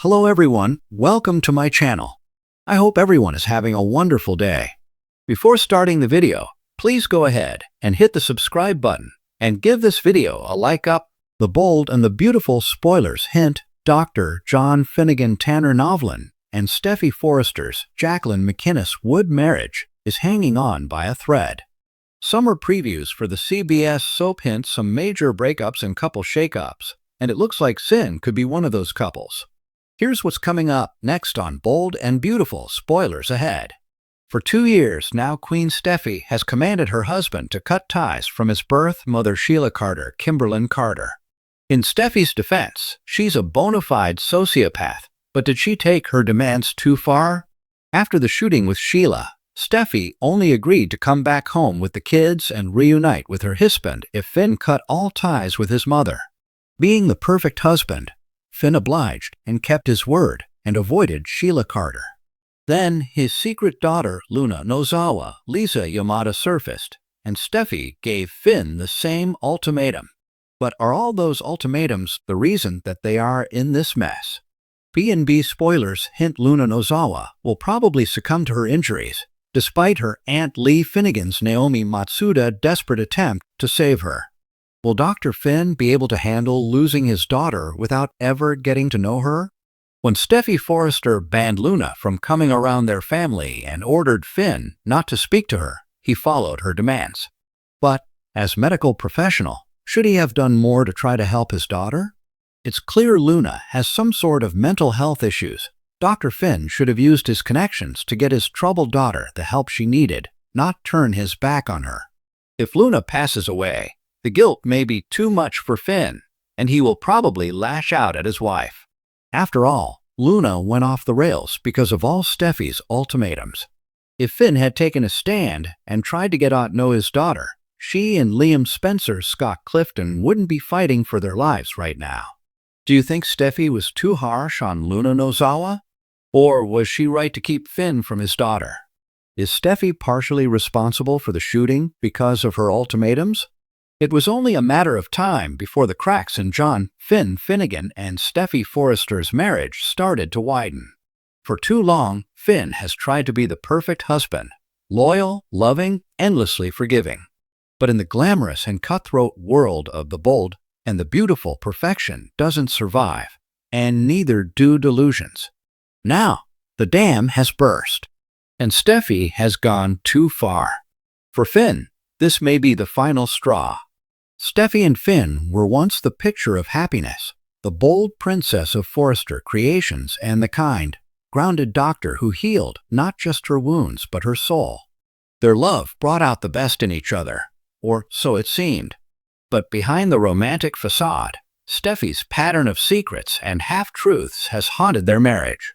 Hello everyone, welcome to my channel. I hope everyone is having a wonderful day. Before starting the video, please go ahead and hit the subscribe button and give this video a like up. The bold and the beautiful spoilers hint Dr. John Finnegan Tanner Novlin and Steffy Forrester's Jacqueline McInnes Wood marriage is hanging on by a thread. Summer previews for the CBS soap hint some major breakups and couple shakeups, and it looks like Sin could be one of those couples. Here's what's coming up next on Bold and Beautiful Spoilers Ahead. For 2 years now, Queen Steffy has commanded her husband to cut ties from his birth mother Sheila Carter, Kimberlyn Carter. In Steffy's defense, she's a bona fide sociopath, but did she take her demands too far? After the shooting with Sheila, Steffy only agreed to come back home with the kids and reunite with her husband if Finn cut all ties with his mother. Being the perfect husband, Finn obliged and kept his word and avoided Sheila Carter. Then his secret daughter, Luna Nozawa, Lisa Yamada, surfaced, and Steffy gave Finn the same ultimatum. But are all those ultimatums the reason that they are in this mess? B&B spoilers hint Luna Nozawa will probably succumb to her injuries, despite her Aunt Lee Finnegan's Naomi Matsuda desperate attempt to save her. Will Dr. Finn be able to handle losing his daughter without ever getting to know her? When Steffy Forrester banned Luna from coming around their family and ordered Finn not to speak to her, he followed her demands. But, as medical professional, should he have done more to try to help his daughter? It's clear Luna has some sort of mental health issues. Dr. Finn should have used his connections to get his troubled daughter the help she needed, not turn his back on her. If Luna passes away, the guilt may be too much for Finn, and he will probably lash out at his wife. After all, Luna went off the rails because of all Steffy's ultimatums. If Finn had taken a stand and tried to get to know his daughter, she and Liam Spencer's Scott Clifton wouldn't be fighting for their lives right now. Do you think Steffy was too harsh on Luna Nozawa? Or was she right to keep Finn from his daughter? Is Steffy partially responsible for the shooting because of her ultimatums? It was only a matter of time before the cracks in John Finnegan and Steffy Forrester's marriage started to widen. For too long, Finn has tried to be the perfect husband, loyal, loving, endlessly forgiving. But in the glamorous and cutthroat world of the bold and the beautiful, perfection doesn't survive, and neither do delusions. Now, the dam has burst, and Steffy has gone too far. For Finn, this may be the final straw. Steffy and Finn were once the picture of happiness, the bold princess of Forrester creations and the kind, grounded doctor who healed not just her wounds but her soul. Their love brought out the best in each other, or so it seemed. But behind the romantic facade, Steffy's pattern of secrets and half-truths has haunted their marriage.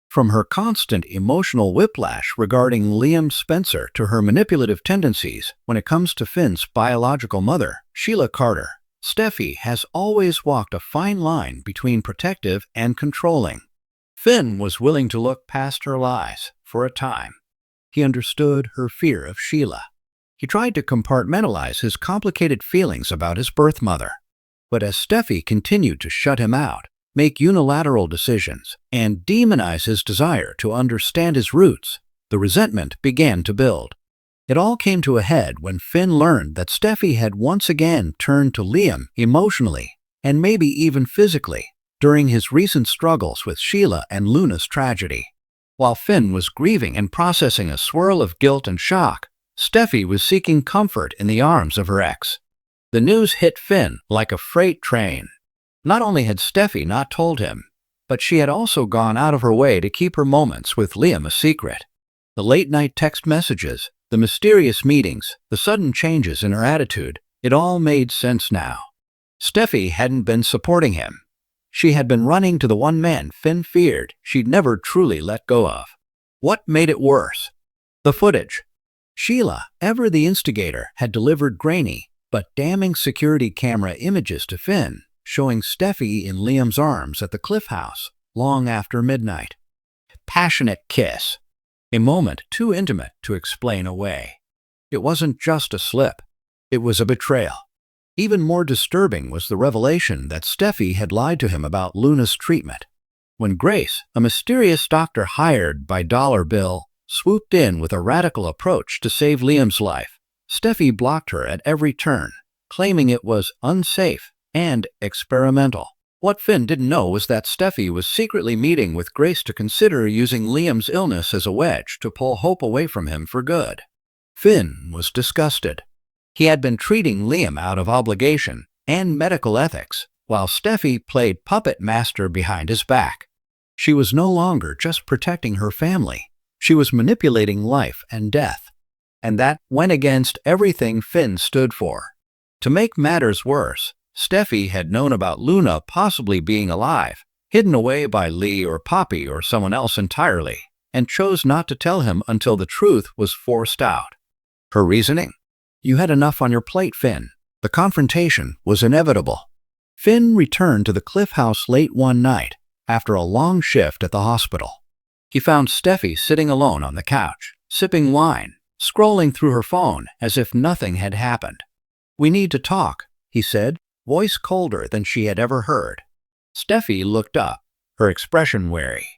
From her constant emotional whiplash regarding Liam Spencer to her manipulative tendencies when it comes to Finn's biological mother, Sheila Carter, Steffy has always walked a fine line between protective and controlling. Finn was willing to look past her lies for a time. He understood her fear of Sheila. He tried to compartmentalize his complicated feelings about his birth mother. But as Steffy continued to shut him out, make unilateral decisions, and demonize his desire to understand his roots, the resentment began to build. It all came to a head when Finn learned that Steffy had once again turned to Liam emotionally, and maybe even physically, during his recent struggles with Sheila and Luna's tragedy. While Finn was grieving and processing a swirl of guilt and shock, Steffy was seeking comfort in the arms of her ex. The news hit Finn like a freight train. Not only had Steffy not told him, but she had also gone out of her way to keep her moments with Liam a secret. The late-night text messages, the mysterious meetings, the sudden changes in her attitude, it all made sense now. Steffy hadn't been supporting him. She had been running to the one man Finn feared she'd never truly let go of. What made it worse? The footage. Sheila, ever the instigator, had delivered grainy but damning security camera images to Finn, showing Steffy in Liam's arms at the Cliff House long after midnight. Passionate kiss. A moment too intimate to explain away. It wasn't just a slip. It was a betrayal. Even more disturbing was the revelation that Steffy had lied to him about Luna's treatment. when Grace, a mysterious doctor hired by Dollar Bill, swooped in with a radical approach to save Liam's life. Steffy blocked her at every turn, claiming it was unsafe and experimental. What Finn didn't know was that Steffy was secretly meeting with Grace to consider using Liam's illness as a wedge to pull Hope away from him for good. Finn was disgusted. He had been treating Liam out of obligation and medical ethics, while Steffy played puppet master behind his back. She was no longer just protecting her family. She was manipulating life and death. And that went against everything Finn stood for. To make matters worse, Steffy had known about Luna possibly being alive, hidden away by Lee or Poppy or someone else entirely, and chose not to tell him until the truth was forced out. Her reasoning? You had enough on your plate, Finn. The confrontation was inevitable. Finn returned to the Cliff House late one night, after a long shift at the hospital. He found Steffy sitting alone on the couch, sipping wine, scrolling through her phone as if nothing had happened. "We need to talk," he said, voice colder than she had ever heard. Steffy looked up, her expression wary.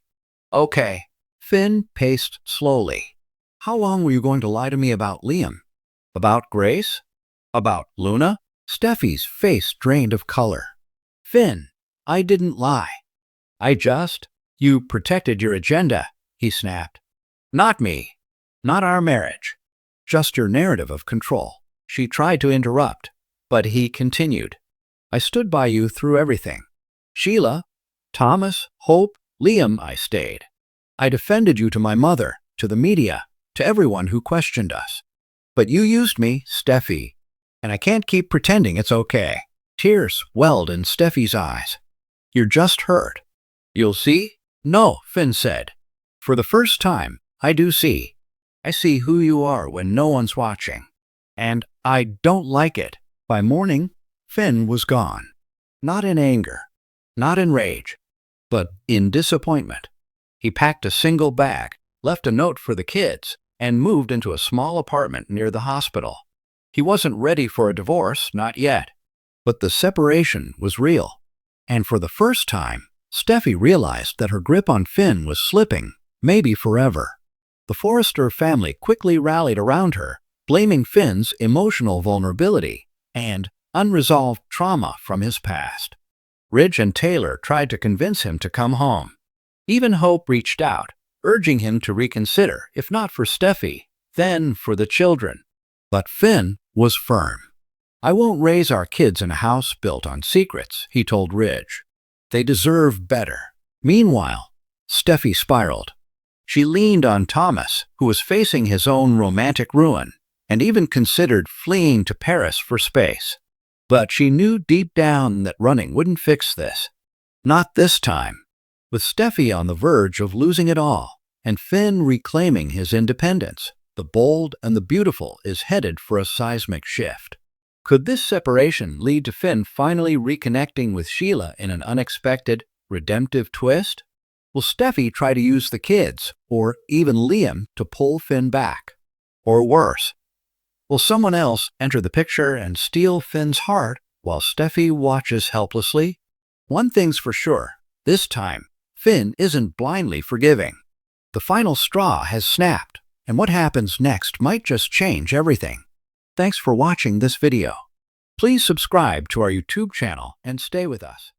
"Okay." Finn paced slowly. "How long were you going to lie to me about Liam? About Grace? About Luna?" Steffy's face drained of color. "Finn, I didn't lie. You protected your agenda," he snapped. "Not me. Not our marriage. Just your narrative of control." She tried to interrupt, but he continued. "I stood by you through everything. Sheila, Thomas, Hope, Liam, I stayed. I defended you to my mother, to the media, to everyone who questioned us. But you used me, Steffy, and I can't keep pretending it's okay." Tears welled in Steffy's eyes. "You're just hurt. You'll see?" "No," Finn said. "For the first time, I do see. I see who you are when no one's watching. And I don't like it." By morning, Finn was gone. Not in anger, not in rage, but in disappointment. He packed a single bag, left a note for the kids, and moved into a small apartment near the hospital. He wasn't ready for a divorce, not yet. But the separation was real. And for the first time, Steffy realized that her grip on Finn was slipping, maybe forever. The Forrester family quickly rallied around her, blaming Finn's emotional vulnerability and unresolved trauma from his past. Ridge and Taylor tried to convince him to come home. Even Hope reached out, urging him to reconsider, if not for Steffy, then for the children. But Finn was firm. "I won't raise our kids in a house built on secrets," he told Ridge. "They deserve better." Meanwhile, Steffy spiraled. She leaned on Thomas, who was facing his own romantic ruin, and even considered fleeing to Paris for space. But she knew deep down that running wouldn't fix this. Not this time. With Steffy on the verge of losing it all, and Finn reclaiming his independence, the bold and the beautiful is headed for a seismic shift. Could this separation lead to Finn finally reconnecting with Sheila in an unexpected, redemptive twist? Will Steffy try to use the kids, or even Liam, to pull Finn back? Or worse, will someone else enter the picture and steal Finn's heart while Steffy watches helplessly? One thing's for sure, this time, Finn isn't blindly forgiving. The final straw has snapped, and what happens next might just change everything. Thanks for watching this video. Please subscribe to our YouTube channel and stay with us.